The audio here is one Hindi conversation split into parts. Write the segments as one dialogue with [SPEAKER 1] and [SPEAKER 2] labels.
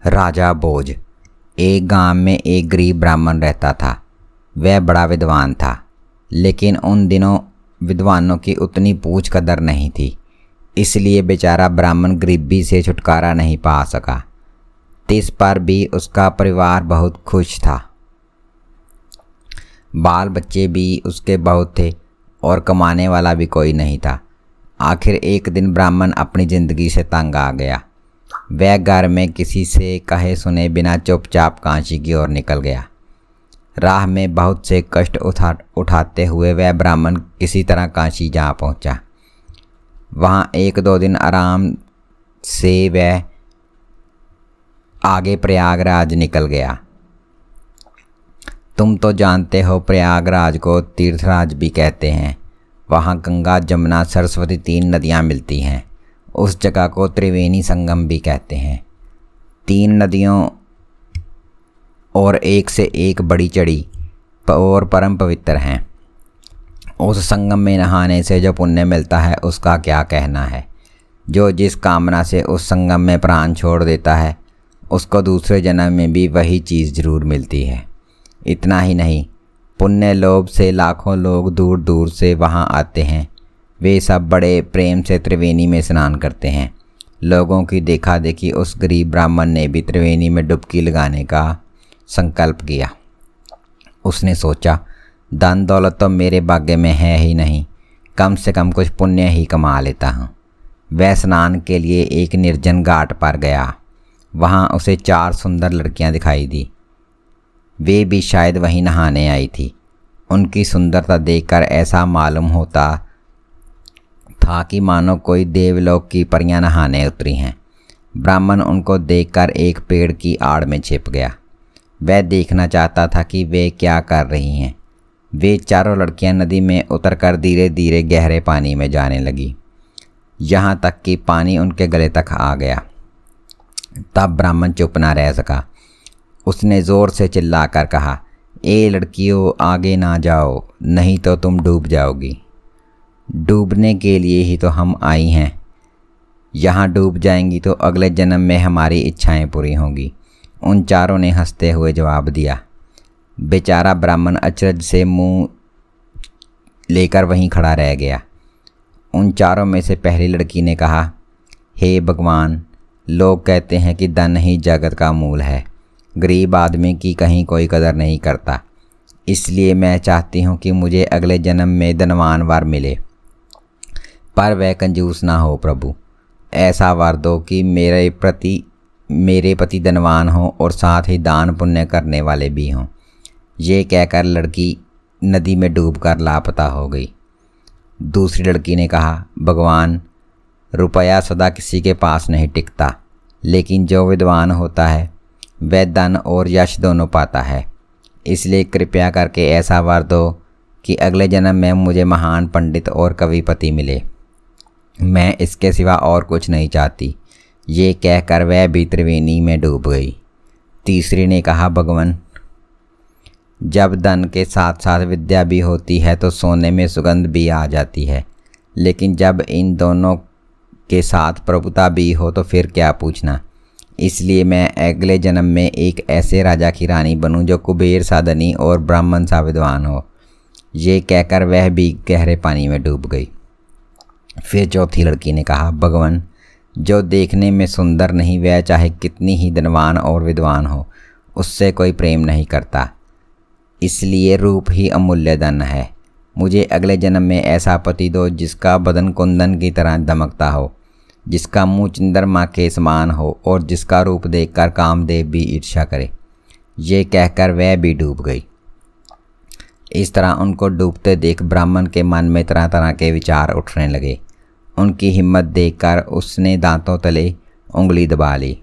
[SPEAKER 1] राजा भोज। एक गांव में एक गरीब ब्राह्मण रहता था। वह बड़ा विद्वान था, लेकिन उन दिनों विद्वानों की उतनी पूछ कदर नहीं थी। इसलिए बेचारा ब्राह्मण गरीबी से छुटकारा नहीं पा सका। इस पर भी उसका परिवार बहुत खुश था। बाल बच्चे भी उसके बहुत थे और कमाने वाला भी कोई नहीं था। आखिर एक दिन ब्राह्मण अपनी ज़िंदगी से तंग आ गया। वह घर में किसी से कहे सुने बिना चुपचाप काशी की ओर निकल गया। राह में बहुत से कष्ट उठाते हुए वह ब्राह्मण किसी तरह काशी जा पहुंचा। वहाँ एक दो दिन आराम से वह आगे प्रयागराज निकल गया। तुम तो जानते हो, प्रयागराज को तीर्थराज भी कहते हैं। वहाँ गंगा, जमुना, सरस्वती 3 नदियाँ मिलती हैं। उस जगह को त्रिवेणी संगम भी कहते हैं। 3 नदियों और एक से एक बड़ी चढ़ी और परम पवित्र हैं। उस संगम में नहाने से जो पुण्य मिलता है उसका क्या कहना है। जो जिस कामना से उस संगम में प्राण छोड़ देता है उसको दूसरे जन्म में भी वही चीज़ जरूर मिलती है। इतना ही नहीं, पुण्य लोभ से लाखों लोग दूर दूर से वहाँ आते हैं। वे सब बड़े प्रेम से त्रिवेणी में स्नान करते हैं। लोगों की देखा देखी उस गरीब ब्राह्मण ने भी त्रिवेणी में डुबकी लगाने का संकल्प किया। उसने सोचा, धन दौलत तो मेरे भाग्य में है ही नहीं, कम से कम कुछ पुण्य ही कमा लेता हूँ। वह स्नान के लिए एक निर्जन घाट पर गया। वहाँ उसे 4 सुंदर लड़कियाँ दिखाई दी। वे भी शायद वहीं नहाने आई थी। उनकी सुंदरता देखकर ऐसा मालूम होता था कि मानो कोई देवलोक की परियां नहाने उतरी हैं। ब्राह्मण उनको देखकर एक पेड़ की आड़ में छिप गया। वह देखना चाहता था कि वे क्या कर रही हैं। वे चारों लड़कियां नदी में उतरकर धीरे धीरे गहरे पानी में जाने लगी, यहाँ तक कि पानी उनके गले तक आ गया। तब ब्राह्मण चुप न रह सका। उसने ज़ोर से चिल्लाकर कहा, ए लड़कियों, आगे ना जाओ, नहीं तो तुम डूब जाओगी। डूबने के लिए ही तो हम आई हैं। यहाँ डूब जाएंगी तो अगले जन्म में हमारी इच्छाएं पूरी होंगी। उन चारों ने हंसते हुए जवाब दिया। बेचारा ब्राह्मण अचरज से मुंह लेकर वहीं खड़ा रह गया। उन चारों में से पहली लड़की ने कहा, हे भगवान, लोग कहते हैं कि धन ही जगत का मूल है। गरीब आदमी की कहीं कोई कदर नहीं करता। इसलिए मैं चाहती हूँ कि मुझे अगले जन्म में धनवान वर मिले, पर वह कंजूस ना हो। प्रभु, ऐसा वर दो कि मेरे पति धनवान हों और साथ ही दान पुण्य करने वाले भी हों। ये कहकर लड़की नदी में डूबकर लापता हो गई। दूसरी लड़की ने कहा, भगवान, रुपया सदा किसी के पास नहीं टिकता, लेकिन जो विद्वान होता है वह धन और यश दोनों पाता है। इसलिए कृपया करके ऐसा वर दो कि अगले जन्म में मुझे महान पंडित और कविपति मिले। मैं इसके सिवा और कुछ नहीं चाहती। ये कहकर वह भी त्रिवेणी में डूब गई। तीसरी ने कहा, भगवान, जब धन के साथ साथ विद्या भी होती है तो सोने में सुगंध भी आ जाती है, लेकिन जब इन दोनों के साथ प्रभुता भी हो तो फिर क्या पूछना। इसलिए मैं अगले जन्म में एक ऐसे राजा की रानी बनूं जो कुबेर सा धनी और ब्राह्मण सा विद्वान हो। ये कहकर वह भी गहरे पानी में डूब गई। फिर चौथी लड़की ने कहा, भगवान, जो देखने में सुंदर नहीं वह चाहे कितनी ही धनवान और विद्वान हो, उससे कोई प्रेम नहीं करता। इसलिए रूप ही अमूल्य धन है। मुझे अगले जन्म में ऐसा पति दो जिसका बदन कुंदन की तरह दमकता हो, जिसका मुंह चंद्रमा के समान हो और जिसका रूप देखकर कामदेव भी ईर्ष्या करे। ये कहकर वह भी डूब गई। इस तरह उनको डूबते देख ब्राह्मण के मन में तरह तरह के विचार उठने लगे। उनकी हिम्मत देखकर उसने दांतों तले उंगली दबा ली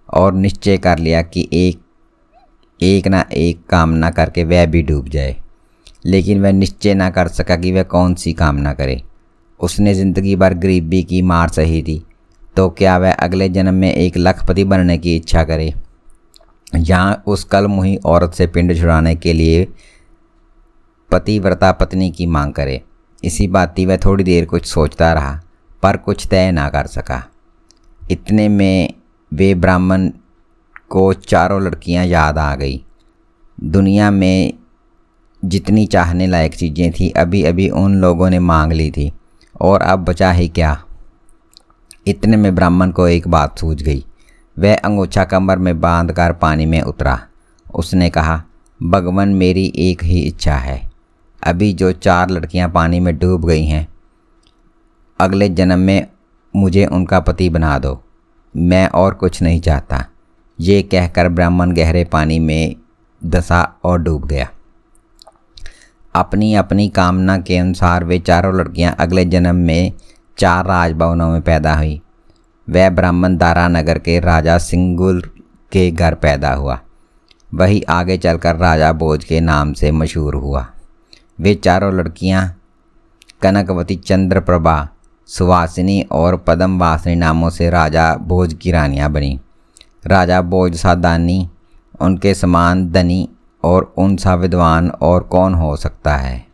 [SPEAKER 1] और निश्चय कर लिया कि एक ना एक कामना करके वह भी डूब जाए। लेकिन वह निश्चय ना कर सका कि वह कौन सी कामना करे। उसने ज़िंदगी भर गरीबी की मार सही थी, तो क्या वह अगले जन्म में एक लखपति बनने की इच्छा करे, यहाँ उस कलमुही औरत से पिंड छुड़ाने के लिए पतिव्रता पत्नी की मांग करे। इसी बात वह थोड़ी देर कुछ सोचता रहा, पर कुछ तय ना कर सका। इतने में वे ब्राह्मण को चारों लड़कियां याद आ गई। दुनिया में जितनी चाहने लायक चीज़ें थी अभी अभी उन लोगों ने मांग ली थी, और अब बचा ही क्या। इतने में ब्राह्मण को एक बात सूझ गई। वह अंगोछा कमर में बांधकर पानी में उतरा। उसने कहा, भगवान, मेरी एक ही इच्छा है। अभी जो 4 लड़कियां पानी में डूब गई हैं, अगले जन्म में मुझे उनका पति बना दो। मैं और कुछ नहीं चाहता। ये कहकर ब्राह्मण गहरे पानी में धंसा और डूब गया। अपनी अपनी कामना के अनुसार वे चारों लड़कियां अगले जन्म में 4 राजभवनों में पैदा हुई। वह ब्राह्मण दारा नगर के राजा सिंगुल के घर पैदा हुआ। वही आगे चलकर राजा भोज के नाम से मशहूर हुआ। वे चारों लड़कियां कनकवती, चंद्रप्रभा, सुवासिनी और पद्मवासिनी नामों से राजा भोज की रानियां बनी। राजा भोज सा दानी, उनके समान धनी और उनसा विद्वान और कौन हो सकता है।